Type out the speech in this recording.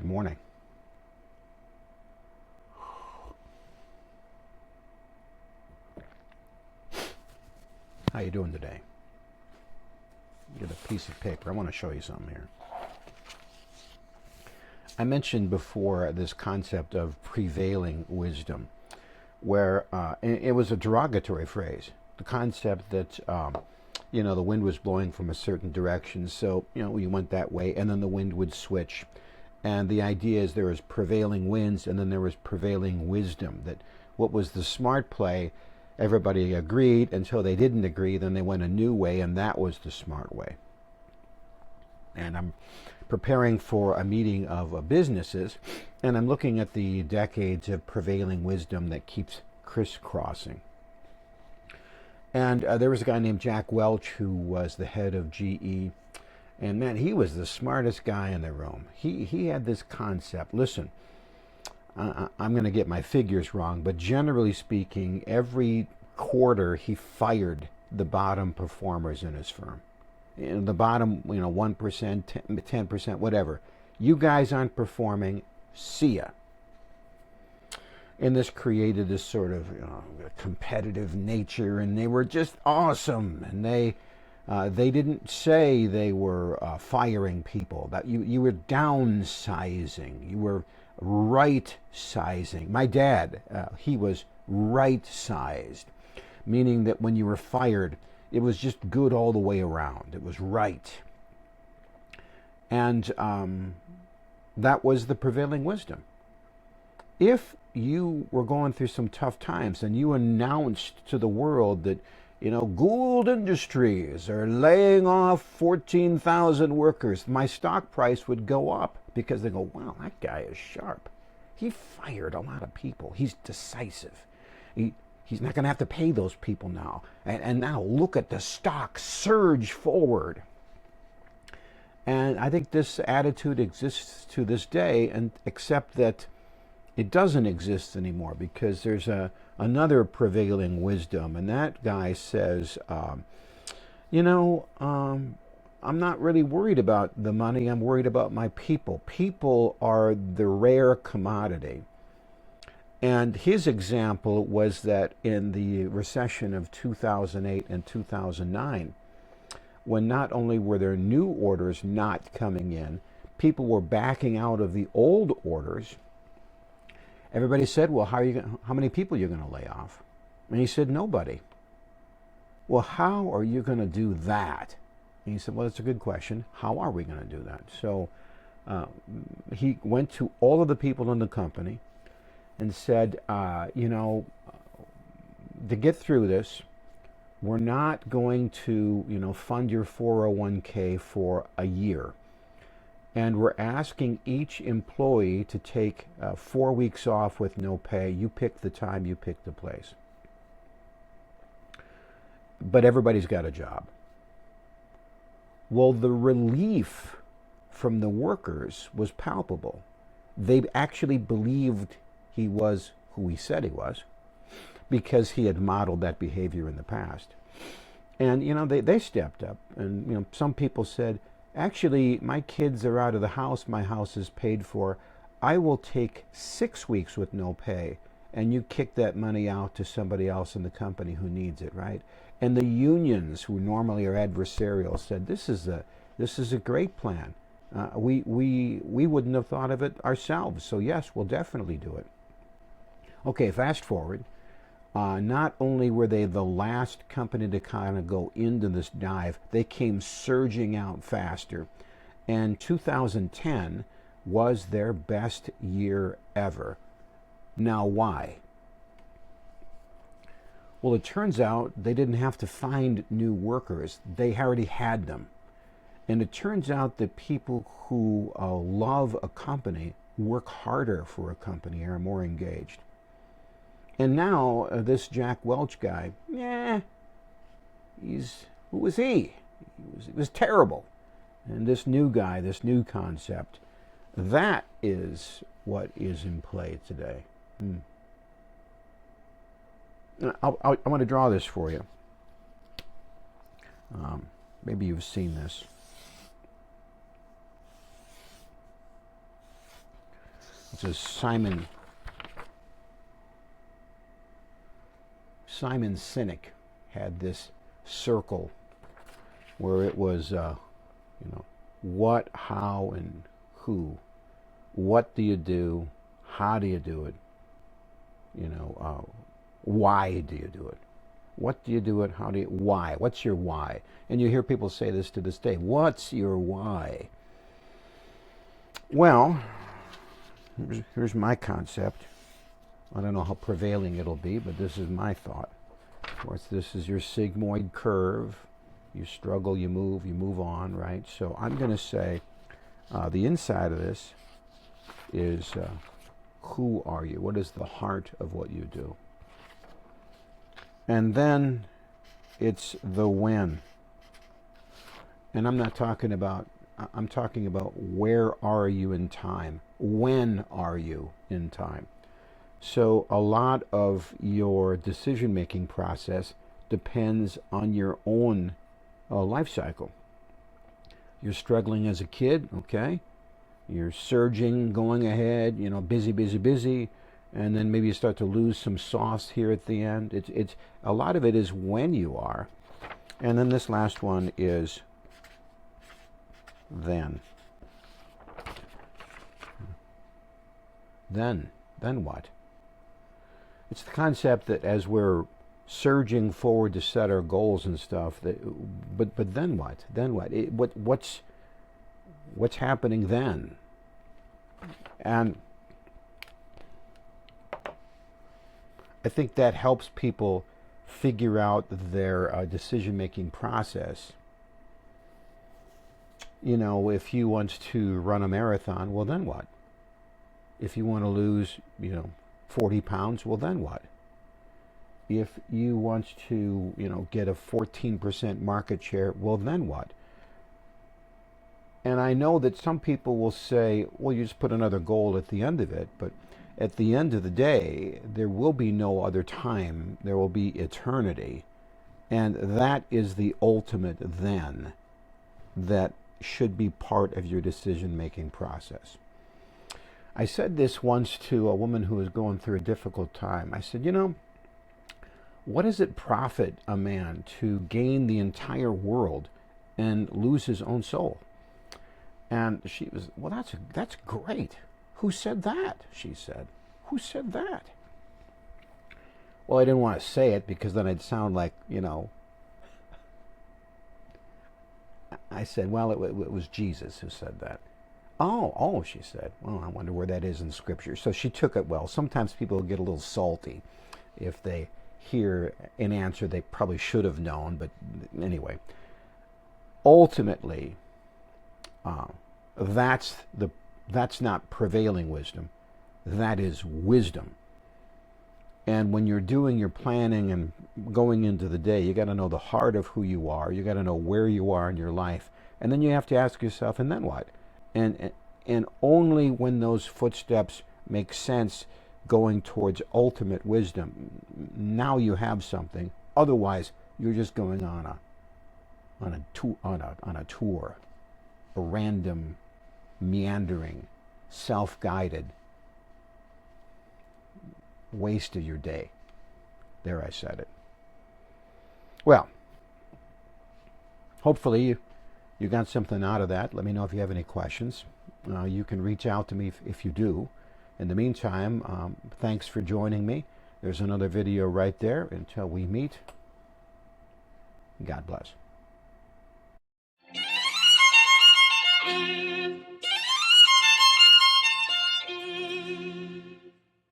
morning. How you doing today? Get a piece of paper. I want to show you something here. I mentioned before this concept of prevailing wisdom, where it was a derogatory phrase. The concept that the wind was blowing from a certain direction, so you went that way, and then the wind would switch. And the idea is there was prevailing winds, and then there was prevailing wisdom. That what was the smart play, everybody agreed until they didn't agree, then they went a new way, and that was the smart way. And I'm preparing for a meeting of businesses, and I'm looking at the decades of prevailing wisdom that keeps crisscrossing. And there was a guy named Jack Welch who was the head of GE, and man, he was the smartest guy in the room. He had this concept. Listen, I'm going to get my figures wrong, but generally speaking, every quarter he fired the bottom performers in his firm. The bottom, 1%, 10%, whatever. You guys aren't performing, see ya. And this created this sort of competitive nature, and they were just awesome. And they didn't say they were firing people. That you were downsizing. You were right sizing. My dad, he was right sized, meaning that when you were fired, it was just good all the way around. It was right. And that was the prevailing wisdom. If you were going through some tough times and you announced to the world that, Gould Industries are laying off 14,000 workers, my stock price would go up because they go, wow, that guy is sharp. He fired a lot of people. He's decisive. He's not going to have to pay those people now. And now look at the stock surge forward. And I think this attitude exists to this day, and except that it doesn't exist anymore because there's another prevailing wisdom. And that guy says, I'm not really worried about the money. I'm worried about my people. People are the rare commodity. And his example was that in the recession of 2008 and 2009, when not only were there new orders not coming in, people were backing out of the old orders. Everybody said, well, how many people are you going to lay off? And he said, nobody. Well, how are you going to do that? And he said, well, that's a good question. How are we going to do that? So he went to all of the people in the company and said, to get through this, we're not going to, fund your 401k for a year. And we're asking each employee to take 4 weeks off with no pay. You pick the time, you pick the place. But everybody's got a job. Well, the relief from the workers was palpable. They actually believed he was who he said he was because he had modeled that behavior in the past. And, they stepped up. And, some people said, actually, my kids are out of the house. My house is paid for. I will take 6 weeks with no pay, and you kick that money out to somebody else in the company who needs it, right? And the unions, who normally are adversarial, said, this is a great plan. We wouldn't have thought of it ourselves. So yes, we'll definitely do it. Okay, fast forward. Not only were they the last company to kind of go into this dive, they came surging out faster. And 2010 was their best year ever. Now, why? Well, it turns out they didn't have to find new workers. They already had them. And it turns out that people who love a company work harder for a company, are more engaged. And now this Jack Welch guy, who was he? He was terrible. And this new guy, this new concept, that is what is in play today. I want to draw this for you. Maybe you've seen this. It's a Simon Sinek had this circle where it was, what, how, and who. What do you do? How do you do it? Why do you do it? What do you do it? How do you? Why? What's your why? And you hear people say this to this day. What's your why? Well, here's my concept. I don't know how prevailing it'll be, but this is my thought. Of course, this is your sigmoid curve. You struggle, you move on, right? So I'm going to say the inside of this is who are you? What is the heart of what you do? And then it's the when. And I'm talking about where are you in time? When are you in time? So a lot of your decision-making process depends on your own life cycle. You're struggling as a kid, okay? You're surging, going ahead, busy, busy, busy, and then maybe you start to lose some sauce here at the end. It's a lot of it is when you are, and then this last one is then. Then what? It's the concept that as we're surging forward to set our goals and stuff, but then what? Then what? What's happening then? And I think that helps people figure out their decision-making process. If you want to run a marathon, well, then what? If you want to lose, 40 pounds, well, then what? If you want to, get a 14% market share, well, then what? And I know that some people will say, well, you just put another goal at the end of it, but at the end of the day, there will be no other time. There will be eternity. And that is the ultimate then that should be part of your decision-making process. I said this once to a woman who was going through a difficult time. I said, what does it profit a man to gain the entire world and lose his own soul? And she was, well, that's great. Who said that? She said. Who said that? Well, I didn't want to say it because then I'd sound like, I said, well, it was Jesus who said that. Oh, she said. Well, I wonder where that is in Scripture. So she took it well. Sometimes people get a little salty if they hear an answer they probably should have known. But anyway, ultimately, that's not prevailing wisdom. That is wisdom. And when you're doing your planning and going into the day, you got to know the heart of who you are. You got to know where you are in your life. And then you have to ask yourself, and then what? And only when those footsteps make sense going towards ultimate wisdom, now you have something. Otherwise, you're just going on a tour, a random, meandering, self-guided waste of your day. There, I said it. Well, hopefully you got something out of that. Let me know if you have any questions. You can reach out to me if you do. In the meantime, thanks for joining me. There's another video right there. Until we meet, God bless.